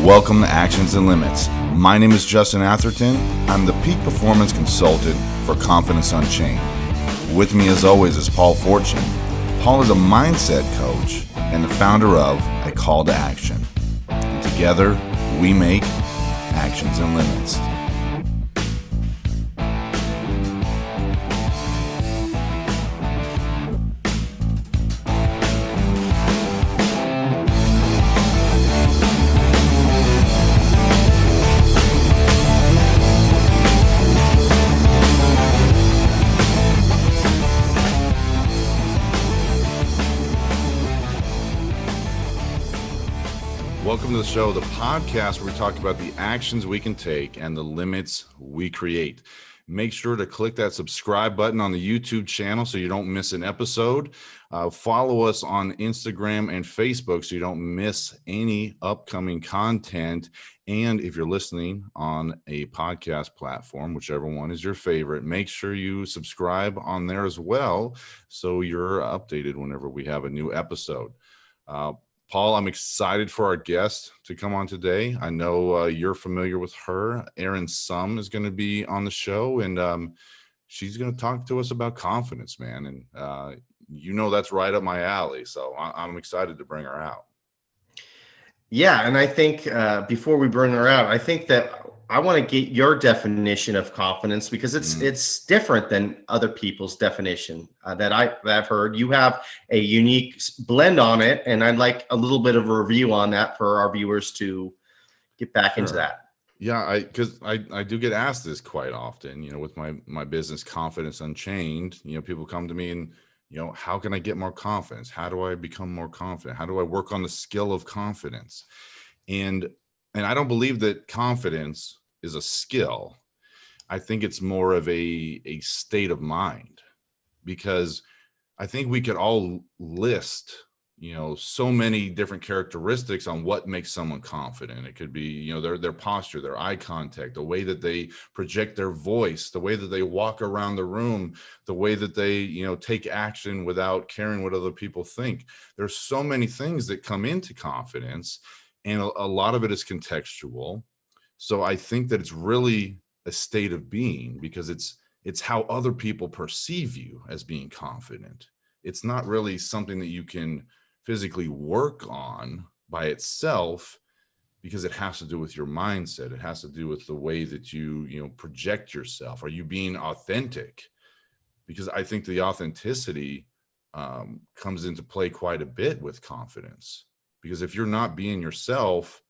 Welcome to Actions and Limits. My name is Justin Atherton. I'm the Peak Performance Consultant for Confidence Unchained. With me as always is Paul Fortune. Paul is a mindset coach and the founder of A Call to Action. And together, we make Actions and Limits. Welcome to the show, the podcast where we talk about the actions we can take and the limits we create. Make sure to click that subscribe button on the YouTube channel so you don't miss an episode. Follow us on Instagram and Facebook so you don't miss any upcoming content. And if you're listening on a podcast platform, whichever one is your favorite, make sure you subscribe on there as well so you're updated whenever we have a new episode. Paul, I'm excited for our guest to come on today. I know you're familiar with her. Erin Summ is going to be on the show, and she's going to talk to us about confidence, man. And that's right up my alley. So I'm excited to bring her out. Yeah, and I think before we bring her out, I think that I want to get your definition of confidence because it's different than other people's definition that I've heard. You have a unique blend on it, and I'd like a little bit of a review on that for our viewers to get back into that. Yeah, because I do get asked this quite often, with my business, Confidence Unchained. People come to me and, how can I get more confidence? How do I become more confident? How do I work on the skill of confidence? And I don't believe that confidence is a skill. I think it's more of a state of mind, because I think we could all list, so many different characteristics on what makes someone confident. It could be, their posture, their eye contact, the way that they project their voice, the way that they walk around the room, the way that they, take action without caring what other people think. There's so many things that come into confidence. And a lot of it is contextual. So I think that it's really a state of being, because it's how other people perceive you as being confident. It's not really something that you can physically work on by itself, because it has to do with your mindset. It has to do with the way that you project yourself. Are you being authentic? Because I think the authenticity comes into play quite a bit with confidence. Because if you're not being yourself,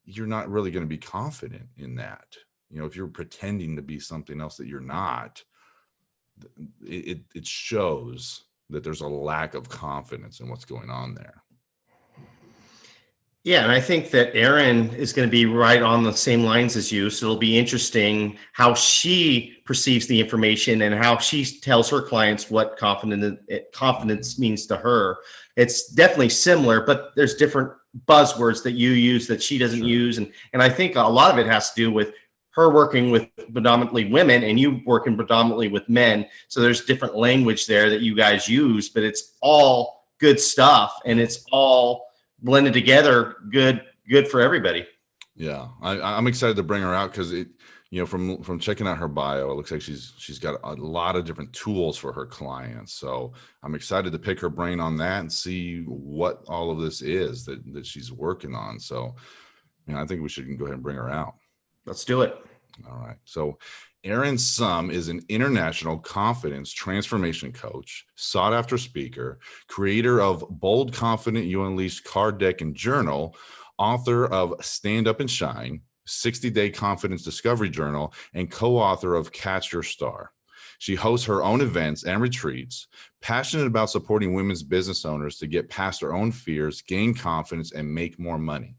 you're not really going to be confident in that. If you're pretending to be something else that you're not, it shows that there's a lack of confidence in what's going on there. Yeah, and I think that Erin is going to be right on the same lines as you. So it'll be interesting how she perceives the information and how she tells her clients what confidence means to her. It's definitely similar, but there's different buzzwords that you use that she doesn't use. And I think a lot of it has to do with her working with predominantly women and you working predominantly with men. So there's different language there that you guys use, but it's all good stuff and it's all blended together, good for everybody. Yeah, I'm excited to bring her out because from checking out her bio, it looks like she's got a lot of different tools for her clients. So I'm excited to pick her brain on that and see what all of this is that she's working on. So, I think we should go ahead and bring her out. Let's do it. All right. So Erin Summ is an international confidence transformation coach, sought after speaker, creator of Bold Confident You Unleash card deck and journal, author of Stand Up and Shine, 60-Day Confidence Discovery Journal, and co-author of Catch Your Star. She hosts her own events and retreats, passionate about supporting women's business owners to get past their own fears, gain confidence, and make more money.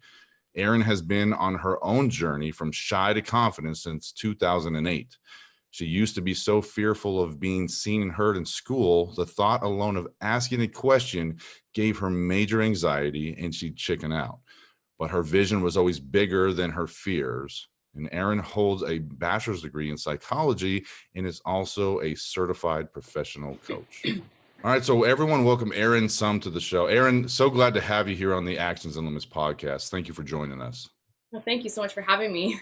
Erin has been on her own journey from shy to confident since 2008. She used to be so fearful of being seen and heard in school, the thought alone of asking a question gave her major anxiety and she'd chicken out. But her vision was always bigger than her fears. And Erin holds a bachelor's degree in psychology and is also a certified professional coach. All right, so everyone, welcome Erin Summ to the show. Erin, so glad to have you here on the Actions and Limits podcast. Thank you for joining us. Well, thank you so much for having me.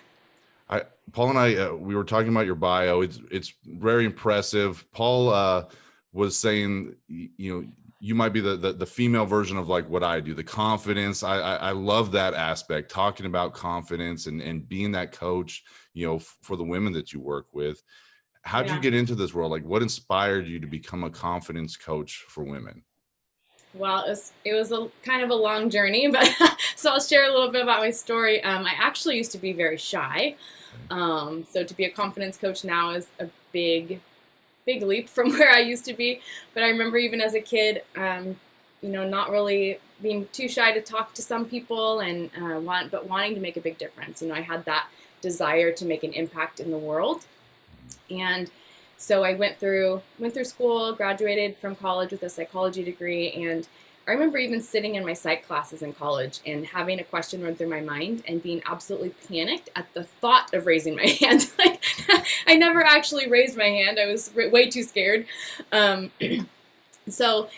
I Paul and I we were talking about your bio. It's very impressive. Paul was saying you know you might be the female version of like what I do, the confidence. I love that aspect, talking about confidence and being that coach, for the women that you work with. How'd you Yeah. get into this world? Like what inspired you to become a confidence coach for women? Well, it was a kind of a long journey, but so I'll share a little bit about my story. I actually used to be very shy. Okay. So to be a confidence coach now is a big leap from where I used to be. But I remember even as a kid, not really being too shy to talk to some people and but wanting to make a big difference. I had that desire to make an impact in the world. And so I went through school, graduated from college with a psychology degree, and I remember even sitting in my psych classes in college and having a question run through my mind and being absolutely panicked at the thought of raising my hand. Like, I never actually raised my hand. I was way too scared. Um, so,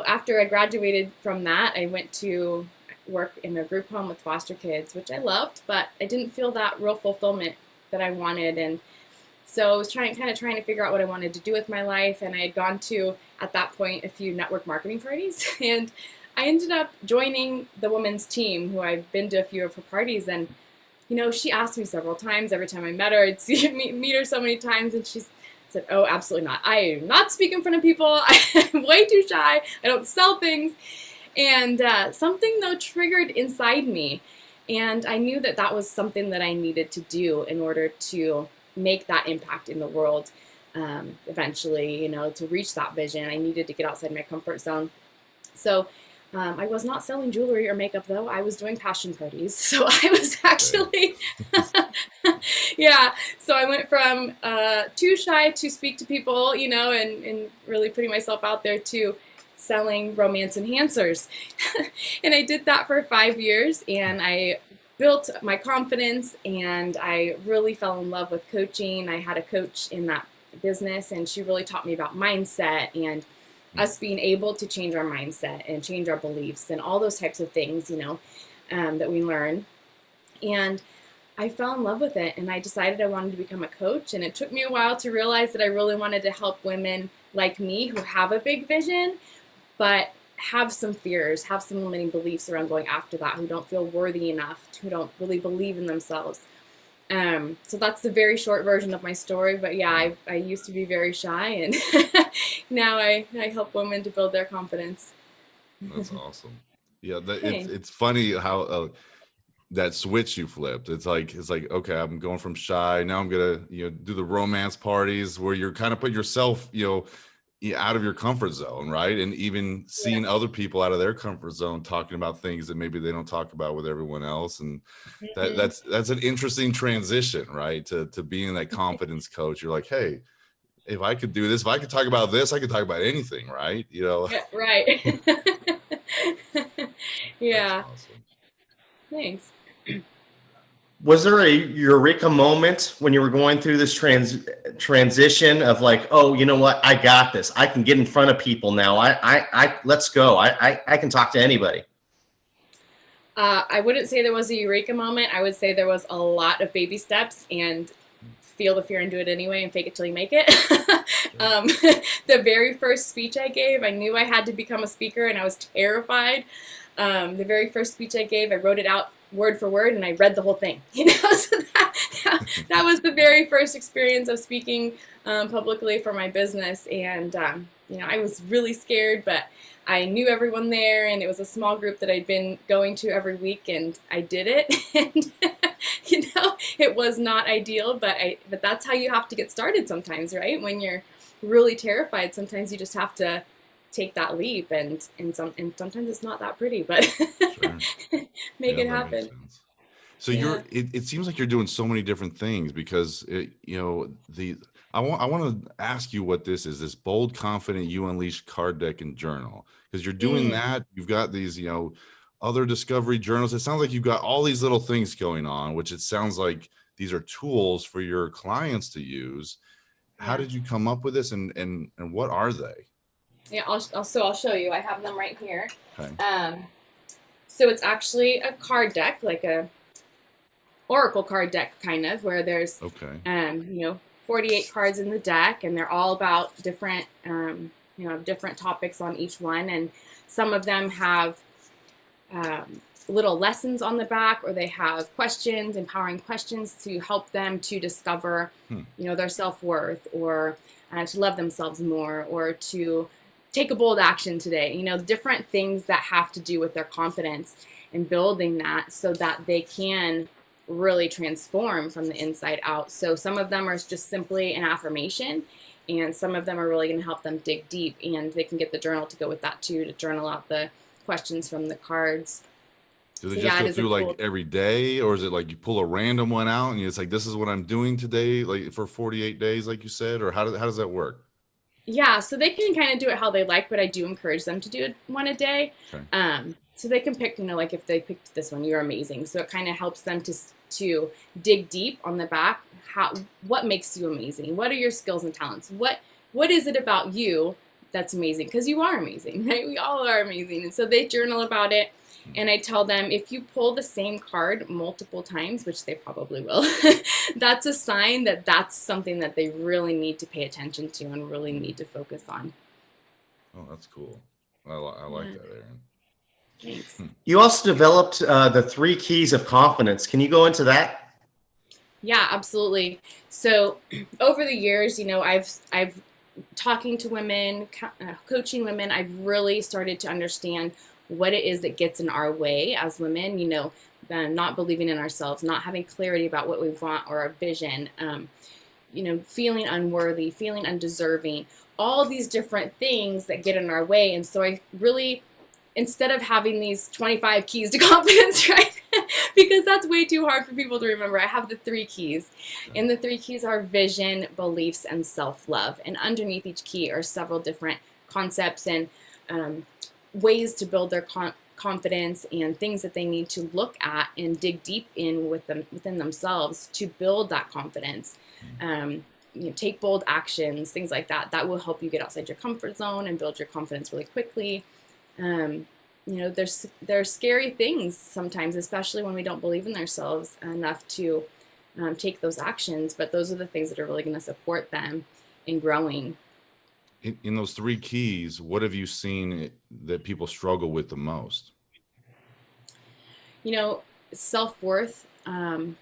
after I graduated from that, I went to work in a group home with foster kids, which I loved, but I didn't feel that real fulfillment that I wanted. And so I was trying to figure out what I wanted to do with my life, and I had gone to, at that point, a few network marketing parties, and I ended up joining the women's team, who I've been to a few of her parties, and she asked me several times. Every time I met her, I'd meet her so many times, and she said, "Oh, absolutely not. I do not speak in front of people. I'm way too shy. I don't sell things." And something though triggered inside me, and I knew that that was something that I needed to do in order to make that impact in the world. Eventually, to reach that vision, I needed to get outside my comfort zone. So I was not selling jewelry or makeup though. I was doing passion parties. So I was Okay. actually, yeah. So I went from too shy to speak to people, and really putting myself out there, to selling romance enhancers. And I did that for 5 years, and I built my confidence, and I really fell in love with coaching. I had a coach in that business, and she really taught me about mindset and us being able to change our mindset and change our beliefs and all those types of things, that we learn. And I fell in love with it, and I decided I wanted to become a coach. And it took me a while to realize that I really wanted to help women like me who have a big vision, but have some fears, have some limiting beliefs around going after that, who don't feel worthy enough, who don't really believe in themselves. So that's the very short version of my story. But yeah, I used to be very shy, and now I help women to build their confidence. That's awesome. Yeah, Thanks. it's funny how that switch you flipped. It's like okay, I'm going from shy, now I'm gonna do the romance parties where you're kind of put yourself out of your comfort zone, right? And even Yeah. seeing other people out of their comfort zone talking about things that maybe they don't talk about with everyone else, and Hmm. that's an interesting transition, right? To being that confidence coach. You're like, hey, if I could do this, if I could talk about this, I could talk about anything, right? Yeah, right. That's Yeah. awesome. Thanks. Was there a eureka moment when you were going through this transition of like, oh, you know what? I got this. I can get in front of people now. Let's go. I can talk to anybody. I wouldn't say there was a eureka moment. I would say there was a lot of baby steps, and feel the fear and do it anyway, and fake it till you make it. Sure. The very first speech I gave, I knew I had to become a speaker, and I was terrified. The very first speech I gave, I wrote it out word for word, and I read the whole thing. So that was the very first experience of speaking publicly for my business, and I was really scared, but I knew everyone there, and it was a small group that I'd been going to every week, and I did it. And it was not ideal, but that's how you have to get started sometimes, right? When you're really terrified, sometimes you just have to take that leap, and sometimes it's not that pretty, but Sure. make Yeah, it that makes happen. sense. So Yeah. it seems like you're doing so many different things because I want to ask you what this is, this bold, confident, you unleash card deck and journal, because you're doing Mm, that. You've got these, other discovery journals. It sounds like you've got all these little things going on, which it sounds like these are tools for your clients to use. How yeah. did you come up with this, and what are they? Yeah. So I'll show you. I have them right here. Okay. Um, so it's actually a card deck, like a oracle card deck kind of, where there's, Okay. 48 cards in the deck, and they're all about different, different topics on each one. And some of them have little lessons on the back, or they have questions, empowering questions to help them to discover, their self-worth, or to love themselves more, or to take a bold action today. Different things that have to do with their confidence and building that so that they can really transform from the inside out. So some of them are just simply an affirmation, and some of them are really going to help them dig deep, and they can get the journal to go with that too, to journal out the questions from the cards. Do they just go through like every day, or is it like you pull a random one out and it's like, this is what I'm doing today, like for 48 days, like you said, or how does that work? Yeah, so they can kind of do it how they like, but I do encourage them to do it one a day. Okay. So they can pick, like if they picked this one, you're amazing. So it kind of helps them to dig deep on the back. What makes you amazing? What are your skills and talents? What is it about you that's amazing? Because you are amazing, right? We all are amazing. And so they journal about it. And I tell them, if you pull the same card multiple times, which they probably will, that's a sign that that's something that they really need to pay attention to and really need to focus on. Oh, that's cool. I like that, Erin. Thanks. You also developed the 3 keys of confidence. Can you go into that? Yeah, absolutely. So over the years, I've talking to women, coaching women, I've really started to understand what it is that gets in our way as women, not believing in ourselves, not having clarity about what we want or our vision, feeling unworthy, feeling undeserving, all these different things that get in our way. And so I really, instead of having these 25 keys to confidence, right? Because that's way too hard for people to remember, I have the 3 keys. And the 3 keys are vision, beliefs, and self-love. And underneath each key are several different concepts and ways to build their confidence, and things that they need to look at and dig deep in within themselves to build that confidence. Take bold actions, things like that. That will help you get outside your comfort zone and build your confidence really quickly. There's scary things sometimes, especially when we don't believe in ourselves enough to take those actions. But those are the things that are really going to support them in growing. In those 3 keys, what have you seen that people struggle with the most? Self-worth,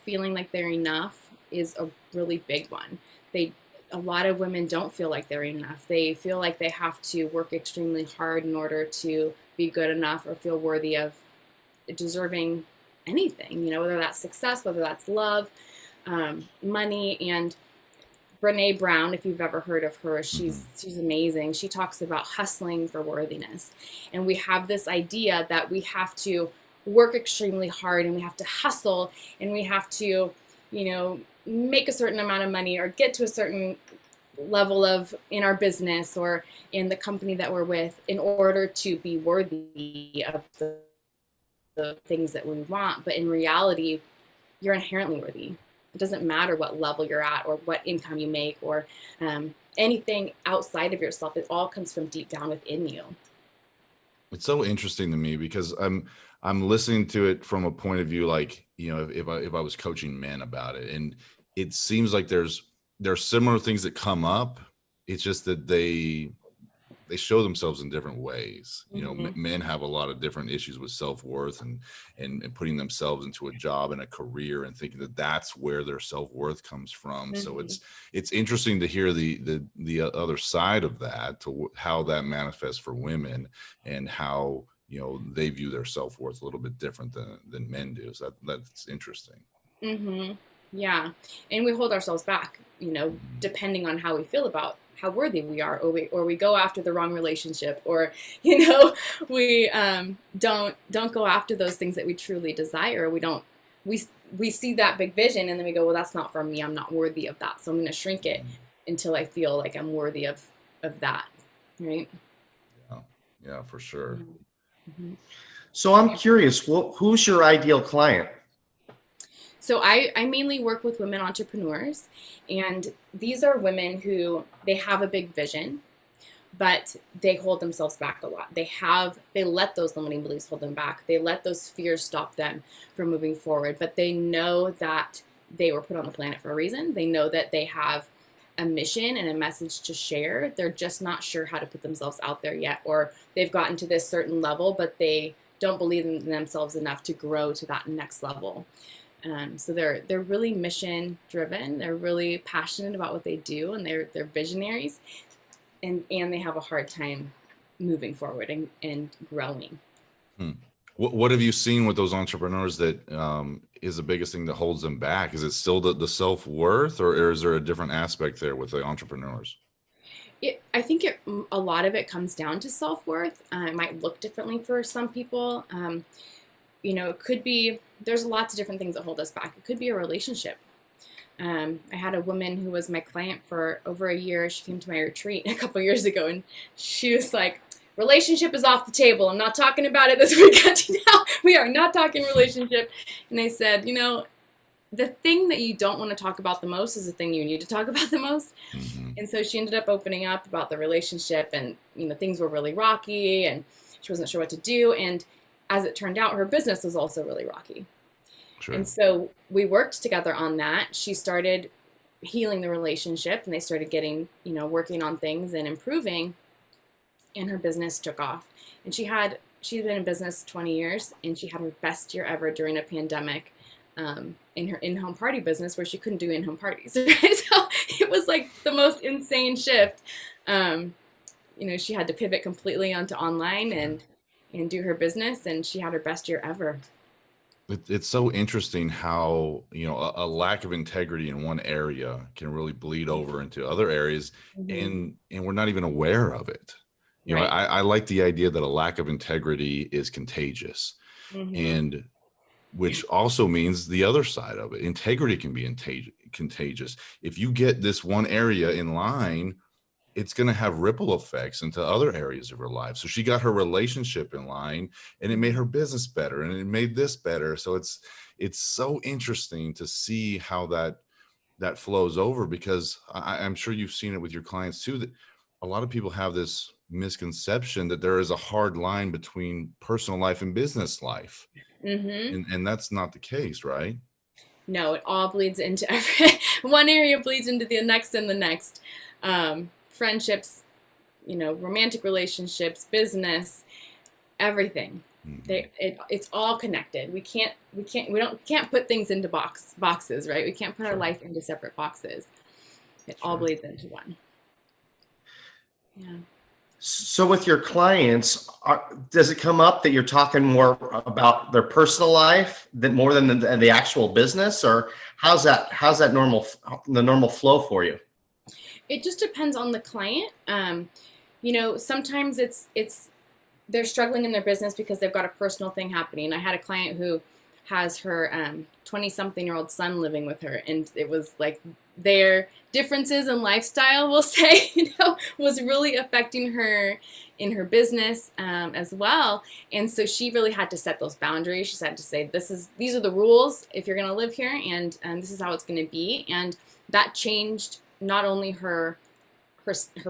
feeling like they're enough is a really big one. A lot of women don't feel like they're enough. They feel like they have to work extremely hard in order to be good enough or feel worthy of deserving anything, whether that's success, whether that's love, money. And Brene Brown, if you've ever heard of her, she's amazing. She talks about hustling for worthiness. And we have this idea that we have to work extremely hard, and we have to hustle, and we have to, make a certain amount of money or get to a certain level in our business or in the company that we're with in order to be worthy of the things that we want. But in reality, you're inherently worthy. It doesn't matter what level you're at or what income you make or anything outside of yourself. It all comes from deep down within you. It's so interesting to me because I'm listening to it from a point of view, like, if I was coaching men about it, and it seems like there's similar things that come up. It's just that they show themselves in different ways. Men have a lot of different issues with self-worth and putting themselves into a job and a career and thinking that that's where their self-worth comes from. So it's interesting to hear the other side of that, to how that manifests for women and how they view their self-worth a little bit different than men do. So that's interesting. Yeah, and we hold ourselves back, depending on how we feel about how worthy we are, or we go after the wrong relationship, or we don't go after those things that we truly desire. We see that big vision, and then we go, well, that's not for me. I'm not worthy of that, so I'm going to shrink it until I feel like I'm worthy of that, right? Yeah, for sure. So I'm curious, who's your ideal client? So I mainly work with women entrepreneurs, and these are women who they have a big vision, but they hold themselves back a lot. They let those limiting beliefs hold them back. They let those fears stop them from moving forward, but they know that they were put on the planet for a reason. They know that they have a mission and a message to share. They're just not sure how to put themselves out there yet, or they've gotten to this certain level, but they don't believe in themselves enough to grow to that next level. So they're really mission driven. They're really passionate about what they do, and they're visionaries, and they have a hard time moving forward and growing. What have you seen with those entrepreneurs that is the biggest thing that holds them back? Is it still the self-worth, or is there a different aspect there with the entrepreneurs? I think a lot of it comes down to self-worth. It might look differently for some people. It could be, there's lots of different things that hold us back. It could be a relationship. I had a woman who was my client for over a year. She came to my retreat a couple years ago, and she was like, relationship is off the table. I'm not talking about it this weekend. Now we are not talking relationship. And I said, the thing that you don't want to talk about the most is the thing you need to talk about the most. Mm-hmm. And so she ended up opening up about the relationship, and things were really rocky, and she wasn't sure what to do. And as it turned out, her business was also really rocky. Sure. And so we worked together on that. She started healing the relationship, and they started getting, working on things and improving, and her business took off. And she'd been in business 20 years, and she had her best year ever during a pandemic, in her in-home party business, where she couldn't do in-home parties. Right? So it was like the most insane shift. She had to pivot completely onto online and do her business, and she had her best year ever. It's so interesting how, a lack of integrity in one area can really bleed over into other areas, Mm-hmm. and we're not even aware of it. Right. I like the idea that a lack of integrity is contagious, Mm-hmm. and which also means the other side of it. Integrity can be contagious. If you get this one area in line, it's going to have ripple effects into other areas of her life. So she got her relationship in line, and it made her business better, and it made this better. So it's so interesting to see how that flows over, because I'm sure you've seen it with your clients too, that a lot of people have this misconception that there is a hard line between personal life and business life. Mm-hmm. And that's not the case, right? No, it all bleeds into one area bleeds into the next and the next. Friendships, romantic relationships, business, everything. Mm-hmm. It's all connected. We can't put things into boxes, right? We can't put our Sure. life into separate boxes. It all Sure. bleeds into one. Yeah. So with your clients, does it come up that you're talking more about their personal life more than the actual business, or how's that the normal flow for you? It just depends on the client. Sometimes it's they're struggling in their business because they've got a personal thing happening. I had a client who has her 20-something-year-old son living with her, and it was like their differences in lifestyle, we'll say, was really affecting her in her business as well. And so she really had to set those boundaries. She had to say, these are the rules if you're going to live here, and this is how it's going to be. And that changed not only her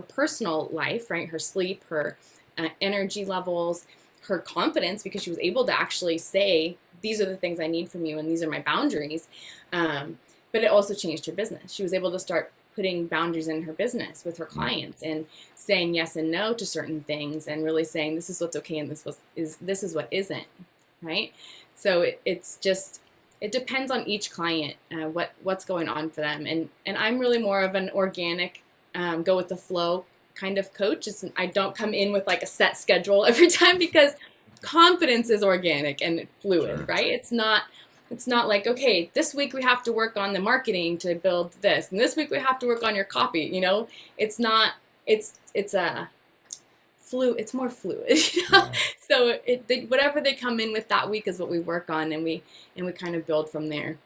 personal life, right? Her sleep, her energy levels, her confidence, because she was able to actually say, these are the things I need from you, and these are my boundaries. But it also changed her business. She was able to start putting boundaries in her business with her clients, and saying yes and no to certain things, and really saying this is what's okay and this is what isn't, right? So it depends on each client, what's going on for them. And I'm really more of an organic, go with the flow kind of coach. I don't come in with like a set schedule every time, because confidence is organic and fluid, Sure. right? It's not like, okay, this week we have to work on the marketing to build this, and this week we have to work on your copy. It's not. It's more fluid. Yeah. So whatever they come in with that week is what we work on, and we kind of build from there.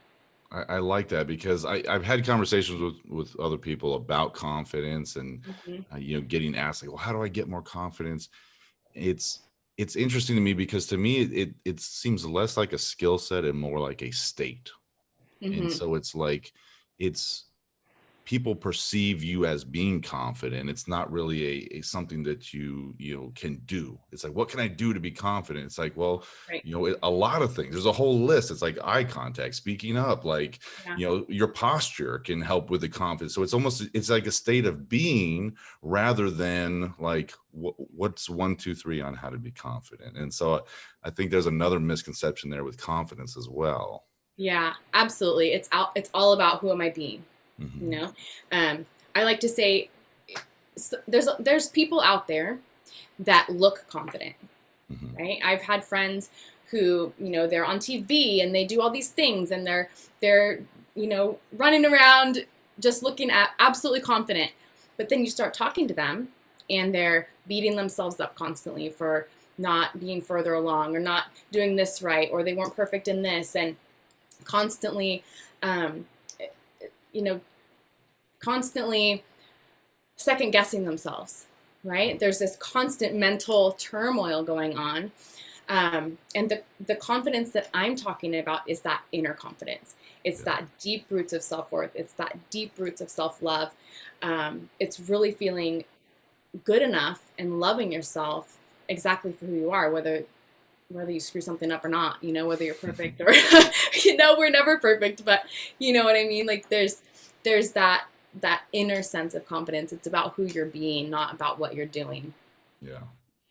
I like that, because I've had conversations with other people about confidence, and Mm-hmm. getting asked like, well, how do I get more confidence? It's interesting to me, because to me it seems less like a skill set and more like a state. Mm-hmm. And so it's like, it's people perceive you as being confident, it's not really a something that you can do. It's like, what can I do to be confident? It's like, well, Right. a lot of things. There's a whole list. It's like eye contact, speaking up, like, Yeah. your posture can help with the confidence. So it's like a state of being rather than like what's 1, 2, 3 on how to be confident. And so I think there's another misconception there with confidence as well. Yeah, absolutely. It's all about who am I being, Mm-hmm. you know? I like to say there's people out there that look confident, Mm-hmm. right? I've had friends who, they're on TV and they do all these things and they're running around just looking at absolutely confident. But then you start talking to them and they're beating themselves up constantly for not being further along or not doing this right, or they weren't perfect in this, and constantly, constantly second guessing themselves, right? There's this constant mental turmoil going on. And the confidence that I'm talking about is that inner confidence. It's that deep roots of self-worth. It's that deep roots of self-love. It's really feeling good enough and loving yourself exactly for who you are, whether you screw something up or not, whether you're perfect or, we're never perfect, but you know what I mean? Like there's that inner sense of confidence. It's about who you're being, not about what you're doing. Yeah.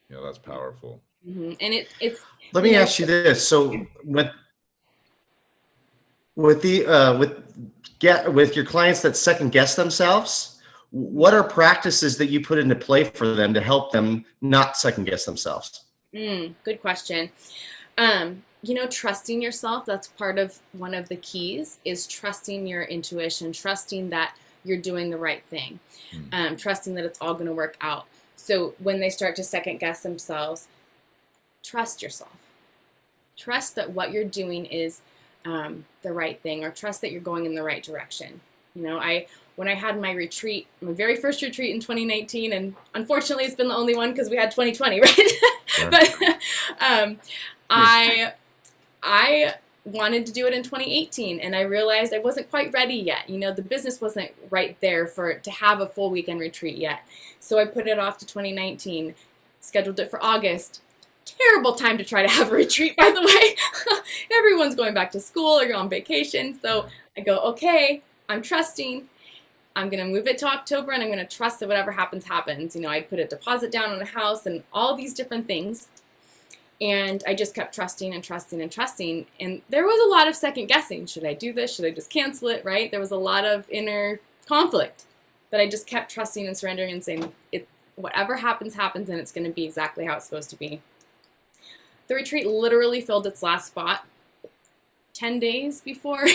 That's powerful. Mm-hmm. And it's, Let me ask you this. So with your clients that second guess themselves, what are practices that you put into play for them to help them not second guess themselves? Good question. Trusting yourself, that's one of the keys, is trusting your intuition, trusting that you're doing the right thing, trusting that it's all going to work out. So when they start to second guess themselves, trust yourself. Trust that what you're doing is the right thing, or trust that you're going in the right direction. When I had my retreat, my very first retreat in 2019, and unfortunately it's been the only one because we had 2020, right? Sure. But I wanted to do it in 2018, and I realized I wasn't quite ready yet. The business wasn't right there to have a full weekend retreat yet. So I put it off to 2019, scheduled it for August. Terrible time to try to have a retreat, by the way. Everyone's going back to school or on vacation. So I go, okay, I'm trusting. I'm going to move it to October, and I'm going to trust that whatever happens, happens. I put a deposit down on a house and all these different things. And I just kept trusting and trusting and trusting. And there was a lot of second guessing. Should I do this? Should I just cancel it? Right? There was a lot of inner conflict. But I just kept trusting and surrendering and saying, whatever happens, happens, and it's going to be exactly how it's supposed to be. The retreat literally filled its last spot 10 days before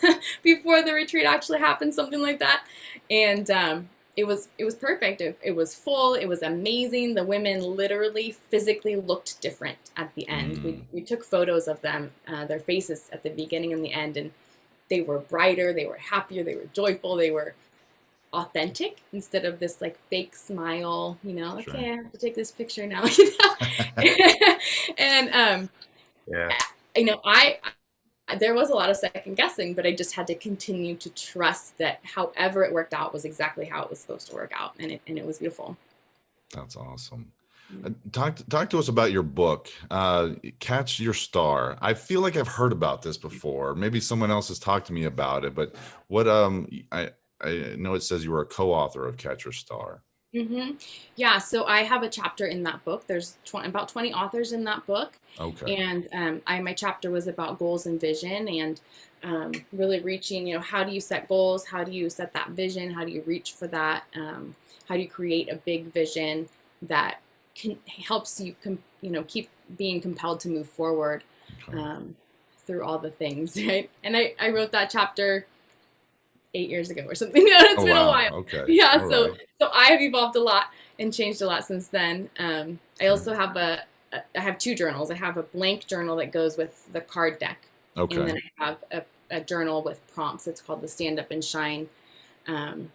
the retreat actually happened, something like that. And it was perfect. It was full. It was amazing. The women literally physically looked different at the end. We took photos of them, their faces at the beginning and the end, and they were brighter, they were happier, they were joyful, they were authentic instead of this like fake smile, Sure. Okay, I have to take this picture now. And there was a lot of second guessing, but I just had to continue to trust that however it worked out was exactly how it was supposed to work out, and it was beautiful. That's awesome. Talk to us about your book, Catch Your Star. I feel like I've heard about this before. Maybe someone else has talked to me about it, but what I know it says you were a co-author of Catch Your Star. Mm-hmm. Yeah, so I have a chapter in that book. There's about 20 authors in that book. Okay. And my chapter was about goals and vision, and really reaching, how do you set goals? How do you set that vision? How do you reach for that? How do you create a big vision that helps you, keep being compelled to move forward through all the things, right? And I wrote that chapter 8 years ago or something. It's been a while. Okay. Yeah. All So right. I have evolved a lot and changed a lot since then. I also have I have two journals. I have a blank journal that goes with the card deck. Okay. And then I have a journal with prompts. It's called the Stand Up and Shine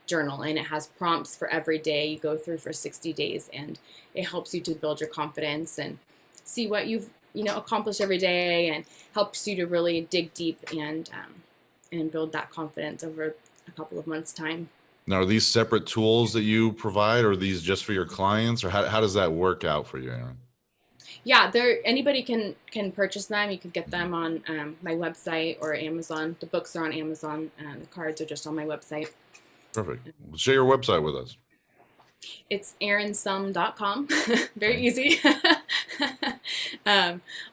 journal. And it has prompts for every day you go through for 60 days. And it helps you to build your confidence and see what you've, accomplished every day, and helps you to really dig deep and build that confidence over a couple of months' time. Now, are these separate tools that you provide, or are these just for your clients, or how does that work out for you, Erin? Yeah, anybody can purchase them. You can get them on my website or Amazon. The books are on Amazon, and the cards are just on my website. Perfect. Share your website with us. It's erinsumm.com. Very Okay. easy.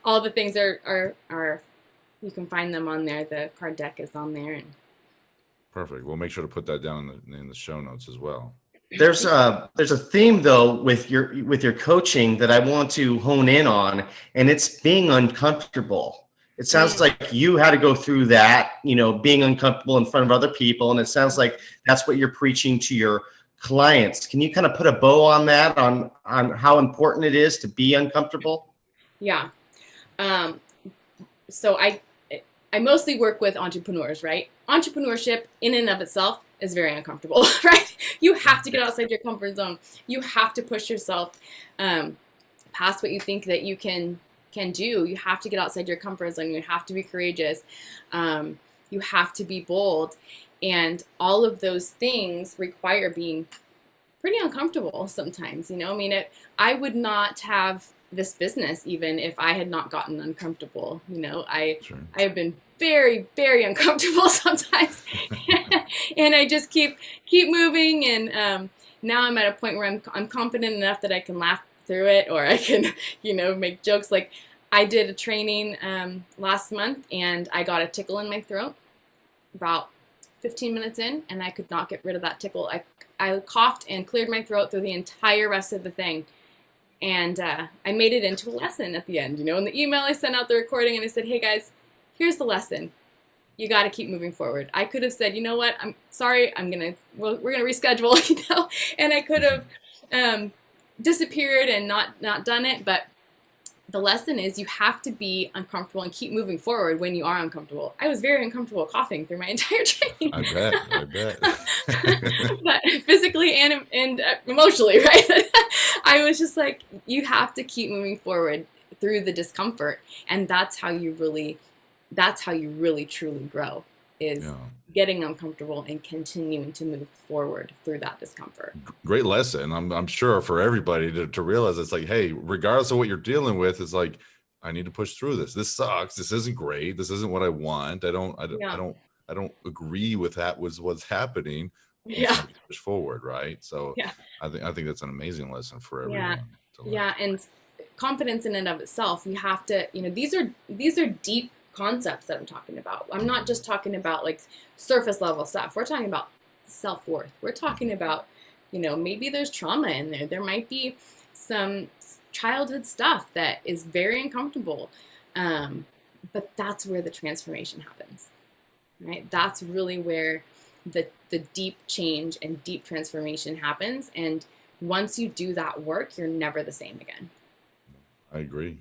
All the things are you can find them on there. The card deck is on there. And Perfect. We'll make sure to put that down in the show notes as well. There's a theme though with your coaching that I want to hone in on, and it's being uncomfortable. It sounds like you had to go through that, being uncomfortable in front of other people, and it sounds like that's what you're preaching to your clients. Can you kind of put a bow on that, on how important it is to be uncomfortable? Yeah. So I mostly work with entrepreneurs, right? Entrepreneurship in and of itself is very uncomfortable, right? You have to get outside your comfort zone. You have to push yourself past what you think that you can do. You have to get outside your comfort zone. You have to be courageous. You have to be bold. And all of those things require being pretty uncomfortable sometimes, I mean, I would not have this business even if I had not gotten uncomfortable. I have been very, very uncomfortable sometimes. And I just keep moving. And now I'm at a point where I'm confident enough that I can laugh through it, or I can, make jokes. Like I did a training last month, and I got a tickle in my throat about 15 minutes in, and I could not get rid of that tickle. I coughed and cleared my throat through the entire rest of the thing. And I made it into a lesson at the end. In the email I sent out the recording, and I said, hey guys, here's the lesson. You got to keep moving forward. I could have said, you know what, I'm sorry, we're going to reschedule, and I could have disappeared and not done it. But the lesson is you have to be uncomfortable and keep moving forward when you are uncomfortable. I was very uncomfortable coughing through my entire training. I bet. But physically and emotionally, right? I was just like, you have to keep moving forward through the discomfort, and that's how you really truly grow, is getting uncomfortable and continuing to move forward through that discomfort. Great lesson. I'm sure for everybody to realize it's like, hey, regardless of what you're dealing with, it's like, I need to push through this. This sucks. This isn't great. This isn't what I want. I don't agree with that was what's happening. Yeah. Push forward, right? So I think that's an amazing lesson for everyone. And confidence in and of itself, you have to, these are deep concepts that I'm talking about. I'm not just talking about like surface level stuff. We're talking about self-worth. We're talking about, maybe there's trauma in there. There might be some childhood stuff that is very uncomfortable. But that's where the transformation happens, right? That's really where the deep change and deep transformation happens. And once you do that work, you're never the same again. I agree.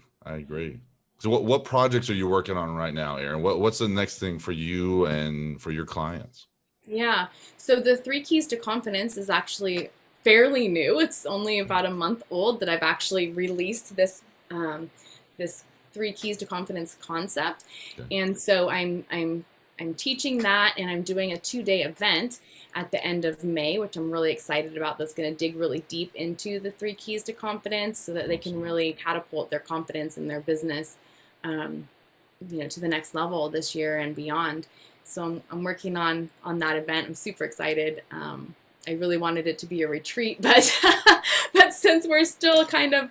So what projects are you working on right now, Erin? What's the next thing for you and for your clients? Yeah. So the 3 Keys to Confidence is actually fairly new. It's only about a month old that I've actually released this 3 Keys to Confidence concept. Okay. And so I'm teaching that, and I'm doing a 2-day event at the end of May, which I'm really excited about. That's going to dig really deep into the 3 Keys to Confidence so that they can really catapult their confidence in their business, to the next level this year and beyond. So I'm working on that event. I'm super excited. I really wanted it to be a retreat, but but since we're still kind of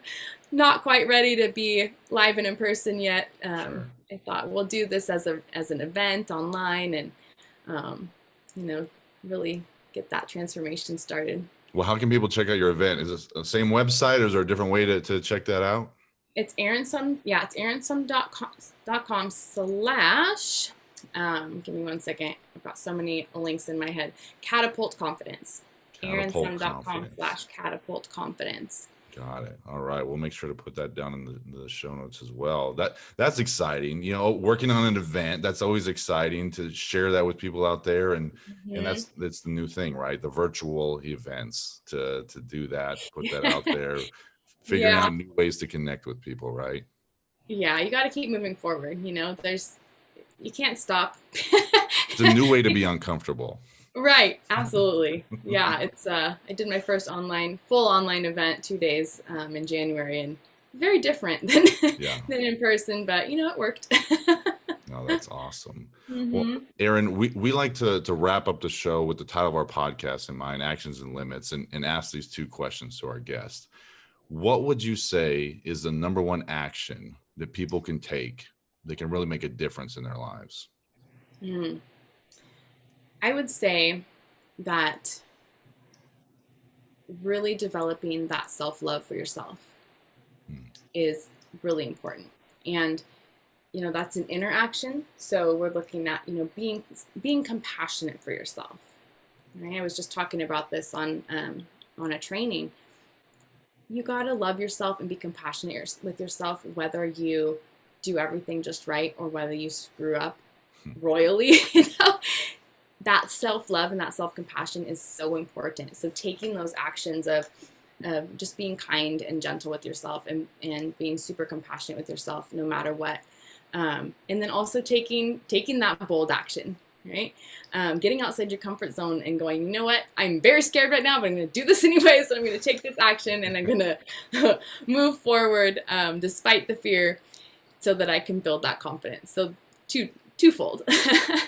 not quite ready to be live and in person yet, I thought we'll do this as an event online, and really get that transformation started. Well, how can people check out your event? Is this the same website, or is there a different way to check that out? It's Erin Summ. Yeah, it's erinsumm.com/ give me one second. I've got so many links in my head. Catapult Confidence. erinsumm.com/catapult confidence. Got it. All right. We'll make sure to put that down in the show notes as well. That's exciting. Working on an event, that's always exciting to share that with people out there. And that's the new thing, right? The virtual events to do that, to put that out there, figuring out new ways to connect with people, right? Yeah, you got to keep moving forward. You can't stop. It's a new way to be uncomfortable. Right, absolutely. Yeah, it's I did my first full online event 2 days in January, and very different than Yeah. than in person, but it worked. No, that's awesome. Well, hmm Erin, we like to wrap up the show with the title of our podcast in mind, Actions and Limits, and ask these two questions to our guests. What would you say is the number one action that people can take that can really make a difference in their lives? Mm. I would say that really developing that self-love for yourself Hmm. is really important. And that's an interaction. So we're looking at, being compassionate for yourself. Right? I was just talking about this on a training. You got to love yourself and be compassionate with yourself, whether you do everything just right or whether you screw up royally. That self-love and that self-compassion is so important. So taking those actions of just being kind and gentle with yourself, and being super compassionate with yourself no matter what. And then also taking that bold action, right? Getting outside your comfort zone and going, you know what? I'm very scared right now, but I'm going to do this anyway. So I'm going to take this action and I'm going to move forward despite the fear, so that I can build that confidence. So twofold.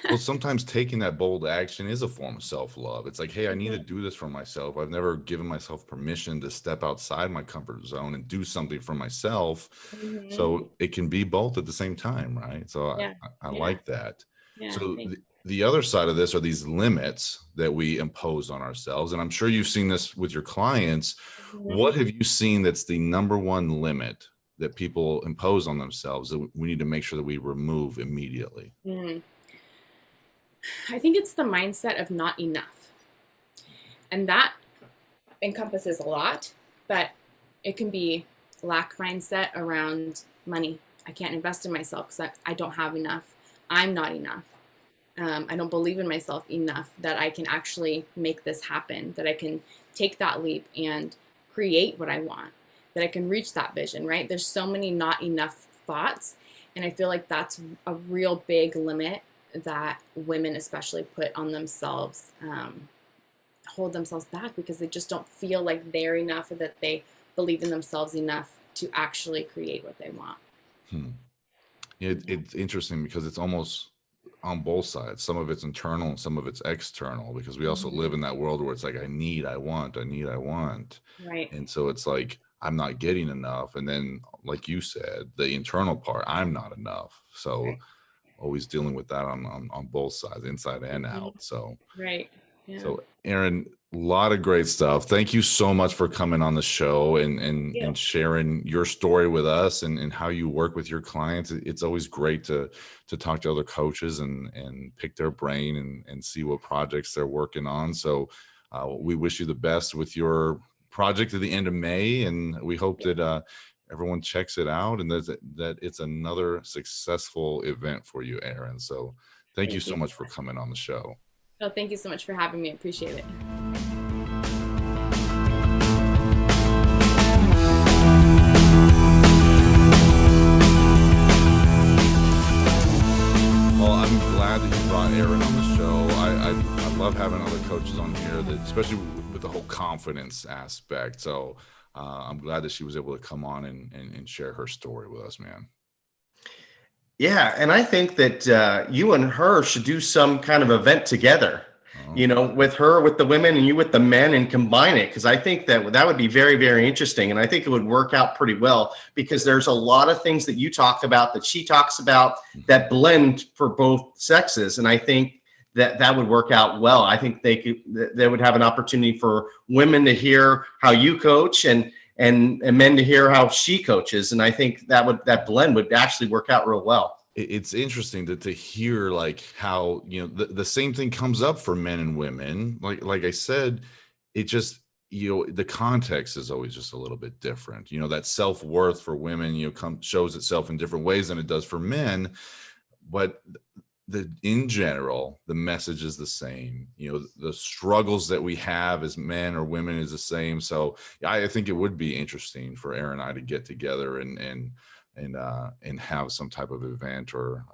Well, sometimes taking that bold action is a form of self-love. It's like, hey, I need to Mhm. do this for myself. I've never given myself permission to step outside my comfort zone and do something for myself. Mhm. So it can be both at the same time, right? So Yeah, I yeah, like that. yeah. So Thanks. the other side of this are these limits that we impose on ourselves. And I'm sure you've seen this with your clients. Mhm. What have you seen that's the number one limit that people impose on themselves that we need to make sure that we remove immediately? Mm. I think it's the mindset of not enough. And that encompasses a lot, but it can be lack mindset around money. I can't invest in myself because I don't have enough. I'm not enough. I don't believe in myself enough that I can actually make this happen, that I can take that leap and create what I want, that I can reach that vision, right? There's so many not enough thoughts. And I feel like that's a real big limit that women especially put on themselves, hold themselves back because they just don't feel like they're enough, or that they believe in themselves enough to actually create what they want. Hmm. It's interesting because it's almost on both sides. Some of it's internal and some of it's external, because we also live Mhm. in that world where it's like, I want, I need, I want. Right. And so it's like, I'm not getting enough. And then, like you said, the internal part, I'm not enough. So Right. always dealing with that on both sides, inside and Mhm. out. So Right. Yeah. Erin, a lot of great stuff. Thank you so much for coming on the show Yeah. and sharing your story with us and how you work with your clients. It's always great to talk to other coaches and pick their brain and see what projects they're working on. So we wish you the best with your project at the end of May, and we hope that everyone checks it out and that it's another successful event for you, Erin. So thank you Thank so you. much for coming on the show. Oh, thank you so much for having me. I appreciate it. Well, I'm glad that you brought Erin on the show. I love having other coaches on here, that especially with the whole confidence aspect. So I'm glad that she was able to come on and share her story with us, man. Yeah, and I think that you and her should do some kind of event together. Oh, With her, with the women, and you with the men, and combine it, because I think that would be very, very interesting, and I think it would work out pretty well, because there's a lot of things that you talk about that she talks about that blend for both sexes, and I think that would work out well. I think they would have an opportunity for women to hear how you coach, and men to hear how she coaches, and I think that blend would actually work out real well. it's interesting to hear like how, the same thing comes up for men and women. Like I said, it just, the context is always just a little bit different. That self-worth for women, shows itself in different ways than it does for men. But in general, the message is the same. The struggles that we have as men or women is the same. So I think it would be interesting for Erin and I to get together and and have some type of event or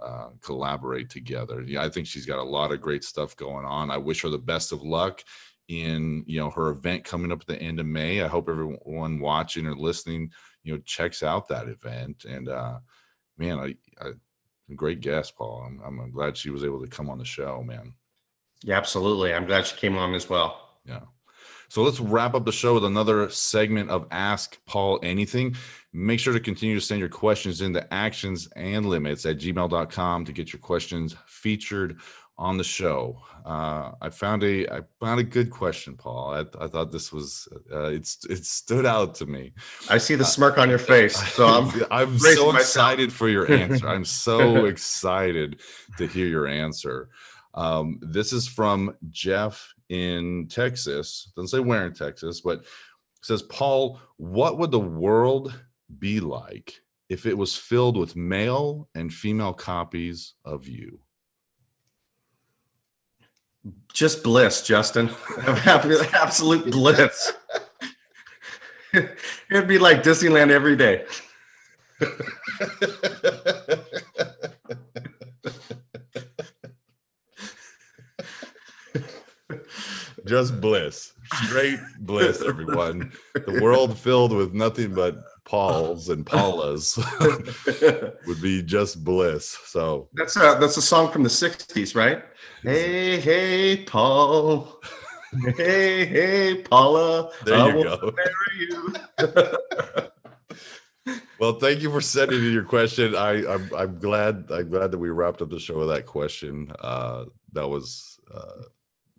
collaborate together. Yeah, I think she's got a lot of great stuff going on. I wish her the best of luck in, her event coming up at the end of May. I hope everyone watching or listening, checks out that event. And man, I great guest, Paul. I'm glad she was able to come on the show, man. Yeah, absolutely. I'm glad she came on as well. Yeah. So let's wrap up the show with another segment of Ask Paul Anything. Make sure to continue to send your questions into actionsandlimits@gmail.com to get your questions featured on the show. I found a good question, Paul. I thought this was it stood out to me. I see the smirk on your face, so I'm so excited for your answer. I'm so excited to hear your answer. This is from Jeff in Texas. Doesn't say where in Texas, but says, Paul, what would the world be like if it was filled with male and female copies of you? Just bliss, Justin. Absolute bliss. It'd be like Disneyland every day. Just bliss, straight bliss, everyone. The world filled with nothing but Pauls and Paulas would be just bliss. So that's a song from the 60s, right? Hey, hey, Paul. Hey, Paula. There you go. Marry you. Well, thank you for sending in your question. I'm glad that we wrapped up the show with that question.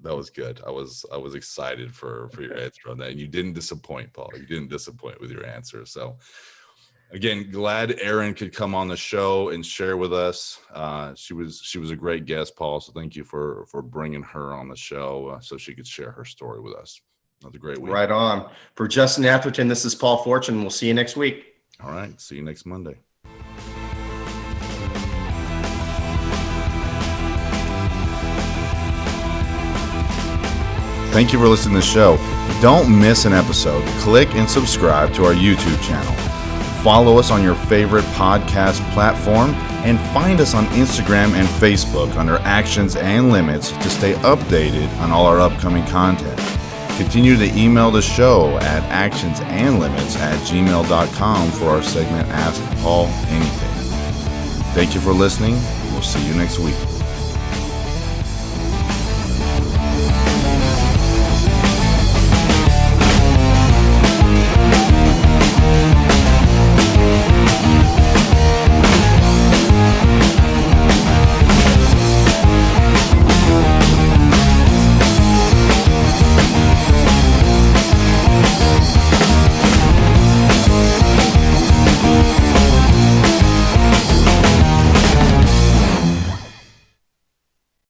That was good. I was excited for your answer on that, and you didn't disappoint, Paul. You didn't disappoint with your answer. So again, glad Erin could come on the show and share with us. She was a great guest, Paul. So thank you for bringing her on the show so she could share her story with us. Another great week. Right on. For Justin Atherton, this is Paul Fortune. We'll see you next week. All right. See you next Monday. Thank you for listening to the show. Don't miss an episode. Click and subscribe to our YouTube channel. Follow us on your favorite podcast platform and find us on Instagram and Facebook under Actions and Limits to stay updated on all our upcoming content. Continue to email the show at actionsandlimits@gmail.com for our segment Ask Paul Anything. Thank you for listening. We'll see you next week.